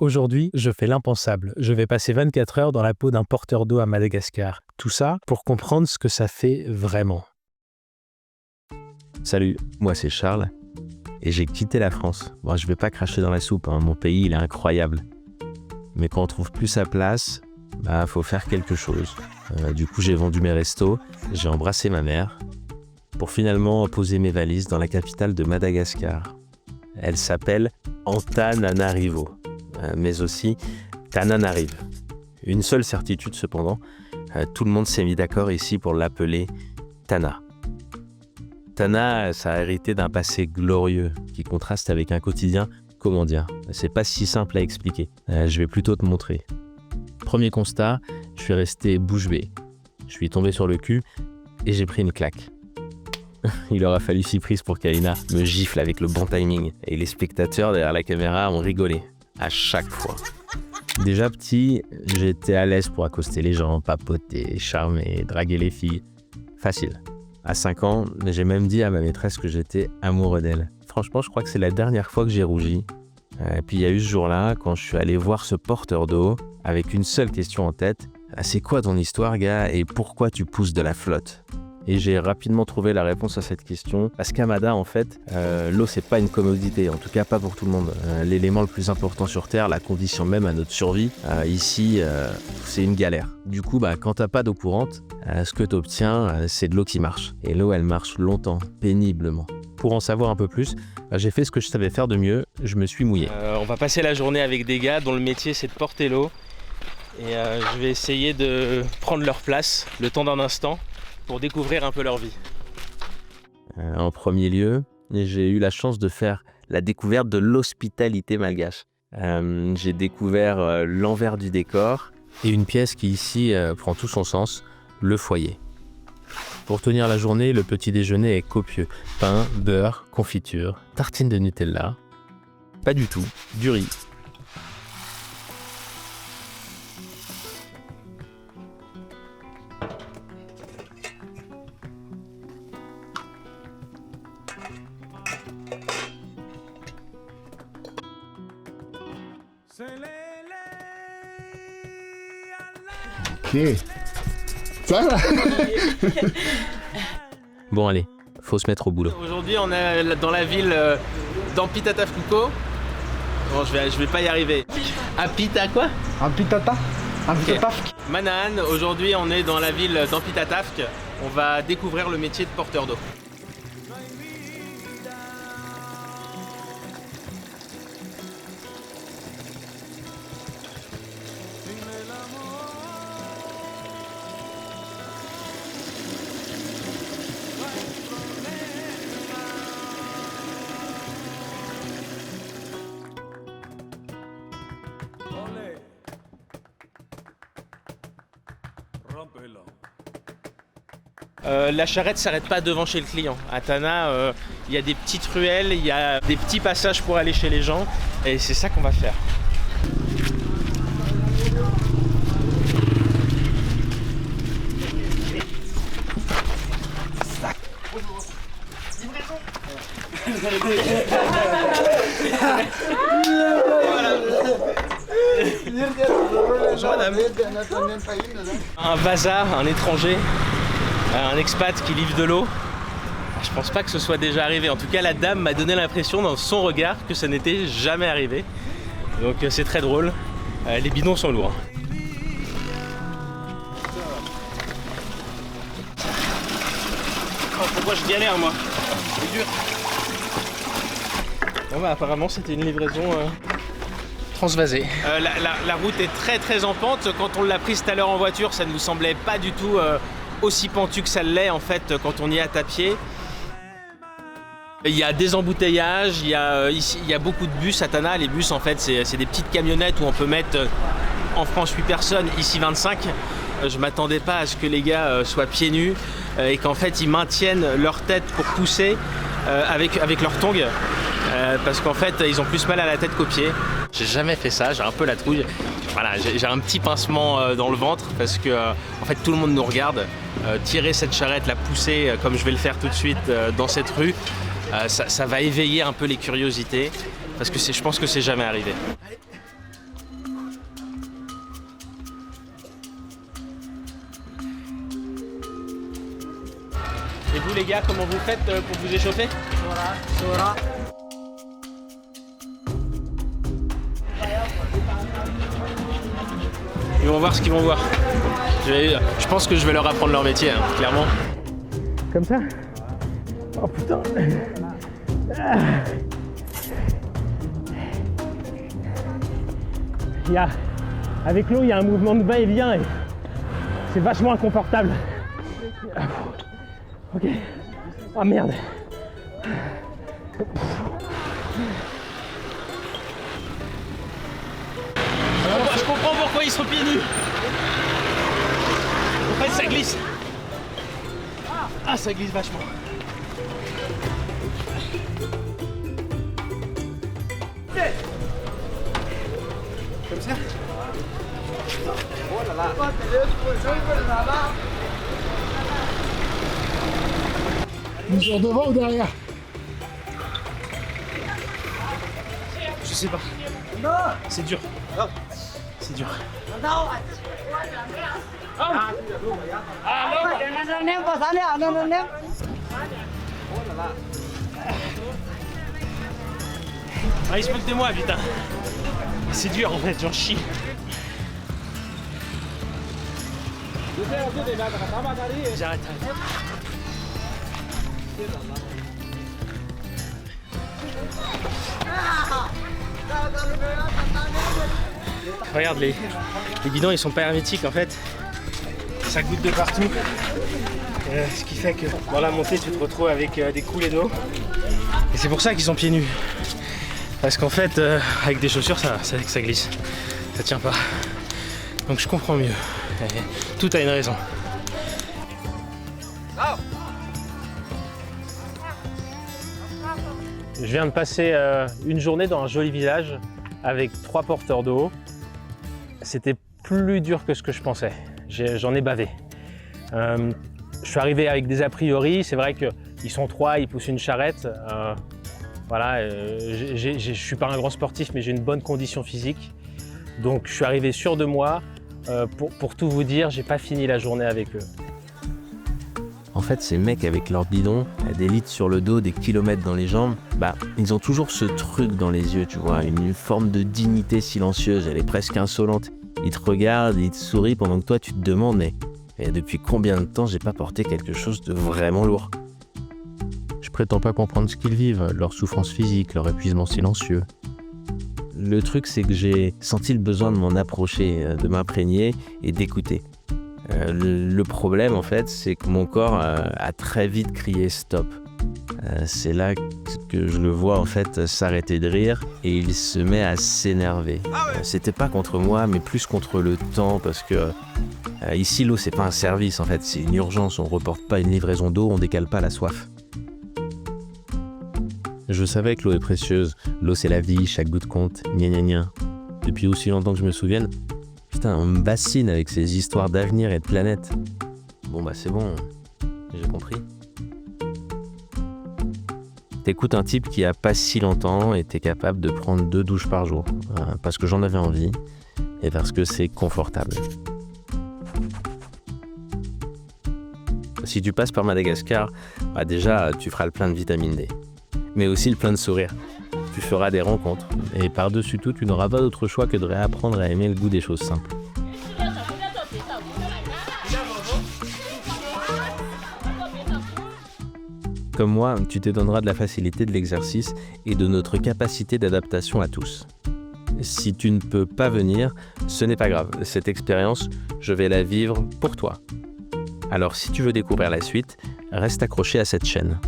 Aujourd'hui, je fais l'impensable. Je vais passer 24 heures dans la peau d'un porteur d'eau à Madagascar. Tout ça pour comprendre ce que ça fait vraiment. Salut, moi c'est Charles et j'ai quitté la France. Bon, je vais pas cracher dans la soupe, hein. Mon pays il est incroyable. Mais quand on trouve plus sa place, faut faire quelque chose. Du coup j'ai vendu mes restos, j'ai embrassé ma mère pour finalement poser mes valises dans la capitale de Madagascar. Elle s'appelle Antananarivo, mais aussi Tananarive. Une seule certitude cependant, tout le monde s'est mis d'accord ici pour l'appeler Tana. Tana, ça a hérité d'un passé glorieux qui contraste avec un quotidien, comment dire, c'est pas si simple à expliquer. Je vais plutôt te montrer. Premier constat, je suis resté bouche bée. Je suis tombé sur le cul et j'ai pris une claque. Il aura fallu 6 prises pour qu'Alina me gifle avec le bon timing. Et les spectateurs derrière la caméra ont rigolé, à chaque fois. Déjà petit, j'étais à l'aise pour accoster les gens, papoter, charmer, draguer les filles. Facile. À 5 ans, j'ai même dit à ma maîtresse que j'étais amoureux d'elle. Franchement, je crois que c'est la dernière fois que j'ai rougi. Et puis il y a eu ce jour-là, quand je suis allé voir ce porteur d'eau, avec une seule question en tête. C'est quoi ton histoire, gars, et pourquoi tu pousses de la flotte ? Et j'ai rapidement trouvé la réponse à cette question. Parce qu'à Mada, en fait, l'eau, c'est pas une commodité, en tout cas pas pour tout le monde. L'élément le plus important sur Terre, la condition même à notre survie, ici, c'est une galère. Du coup, quand t'as pas d'eau courante, ce que t'obtiens, c'est de l'eau qui marche. Et l'eau, elle marche longtemps, péniblement. Pour en savoir un peu plus, j'ai fait ce que je savais faire de mieux, je me suis mouillé. On va passer la journée avec des gars dont le métier, c'est de porter l'eau. Et je vais essayer de prendre leur place, le temps d'un instant, pour découvrir un peu leur vie. En premier lieu, j'ai eu la chance de faire la découverte de l'hospitalité malgache. J'ai découvert l'envers du décor et une pièce qui ici prend tout son sens, le foyer. Pour tenir la journée, le petit déjeuner est copieux. Pain, beurre, confiture, tartine de Nutella. Pas du tout, du riz. Ok. Ça va. Bon allez, faut se mettre au boulot. Aujourd'hui on est dans la ville d'Ampitatafkuko. Bon je vais pas y arriver. Apita quoi ? Ampitata. Ampitatafk. Manaan, aujourd'hui on est dans la ville d'Ampitatafk. On va découvrir le métier de porteur d'eau. La charrette s'arrête pas devant chez le client. À Tana, il y a des petites ruelles, il y a des petits passages pour aller chez les gens et c'est ça qu'on va faire. Bonjour madame. Un Vaza, un étranger, un expat qui livre de l'eau. Je pense pas que ce soit déjà arrivé. En tout cas, la dame m'a donné l'impression dans son regard que ça n'était jamais arrivé. Donc c'est très drôle. Les bidons sont lourds. Oh, pourquoi je galère moi ? C'est dur. Bon apparemment c'était une livraison transvasée. La route est très en pente. Quand on l'a prise tout à l'heure en voiture, ça ne nous semblait pas du tout aussi pentu que ça l'est en fait quand on y est à pied. Il y a des embouteillages, il y a beaucoup de bus à Tana. Les bus en fait c'est des petites camionnettes où on peut mettre en France 8 personnes, ici 25. Je m'attendais pas à ce que les gars soient pieds nus et qu'en fait ils maintiennent leur tête pour pousser avec leurs tongs parce qu'en fait ils ont plus mal à la tête qu'aux pieds. J'ai jamais fait ça, j'ai un peu la trouille. Voilà, j'ai un petit pincement dans le ventre parce que en fait tout le monde nous regarde. Tirer cette charrette, la pousser comme je vais le faire tout de suite dans cette rue, ça va éveiller un peu les curiosités parce que je pense que c'est jamais arrivé. vous les gars, comment vous faites pour vous échauffer? Ils vont voir ce qu'ils vont voir. Je pense que je vais leur apprendre leur métier, hein, clairement. Comme ça? Oh putain! Avec l'eau, il y a un mouvement de va-et-vient et c'est vachement inconfortable. Ok. Oh merde. Je comprends pourquoi ils sont pieds nus. En fait, ça glisse. Ah, ça glisse vachement. Comme ça. Ils sont devant ou derrière? Je sais pas. C'est dur. C'est dur. Ah, ils se moquent de moi, putain. C'est dur en fait, j'en chie. J'arrête. Regarde, les bidons ils sont pas hermétiques en fait. Ça goutte de partout. Ce qui fait que dans la montée tu te retrouves avec des coulées d'eau. Et c'est pour ça qu'ils sont pieds nus. Parce qu'en fait, avec des chaussures ça glisse. Ça tient pas. Donc je comprends mieux. Et tout a une raison. Je viens de passer une journée dans un joli village avec 3 porteurs d'eau. C'était plus dur que ce que je pensais. J'en ai bavé. Je suis arrivé avec des a priori. C'est vrai qu'ils sont 3, ils poussent une charrette. Voilà, je suis pas un grand sportif, mais j'ai une bonne condition physique. Donc je suis arrivé sûr de moi. Pour tout vous dire, j'ai pas fini la journée avec eux. En fait, ces mecs avec leurs bidons, des litres sur le dos, des kilomètres dans les jambes, ils ont toujours ce truc dans les yeux, tu vois, une forme de dignité silencieuse, elle est presque insolente. Ils te regardent, ils te sourient pendant que toi tu te demandes, mais depuis combien de temps j'ai pas porté quelque chose de vraiment lourd? Je prétends pas comprendre ce qu'ils vivent, leur souffrance physique, leur épuisement silencieux. Le truc, c'est que j'ai senti le besoin de m'en approcher, de m'imprégner et d'écouter. Le problème, en fait, c'est que mon corps a très vite crié stop. C'est là que je le vois, en fait, s'arrêter de rire et il se met à s'énerver. C'était pas contre moi, mais plus contre le temps, parce que ici, l'eau, c'est pas un service, en fait, c'est une urgence. On reporte pas une livraison d'eau, on décale pas la soif. Je savais que l'eau est précieuse. L'eau, c'est la vie, chaque goutte compte, gna gna gna. Depuis aussi longtemps que je me souvienne, putain, on me bassine avec ces histoires d'avenir et de planète. Bon, c'est bon, j'ai compris. T'écoutes un type qui a pas si longtemps et t'es capable de prendre 2 douches par jour. Parce que j'en avais envie et parce que c'est confortable. Si tu passes par Madagascar, déjà, tu feras le plein de vitamine D. Mais aussi le plein de sourires. Tu feras des rencontres. Et par-dessus tout, tu n'auras pas d'autre choix que de réapprendre à aimer le goût des choses simples. Comme moi, tu te donneras de la facilité de l'exercice et de notre capacité d'adaptation à tous. Si tu ne peux pas venir, ce n'est pas grave. Cette expérience, je vais la vivre pour toi. Alors si tu veux découvrir la suite, reste accroché à cette chaîne.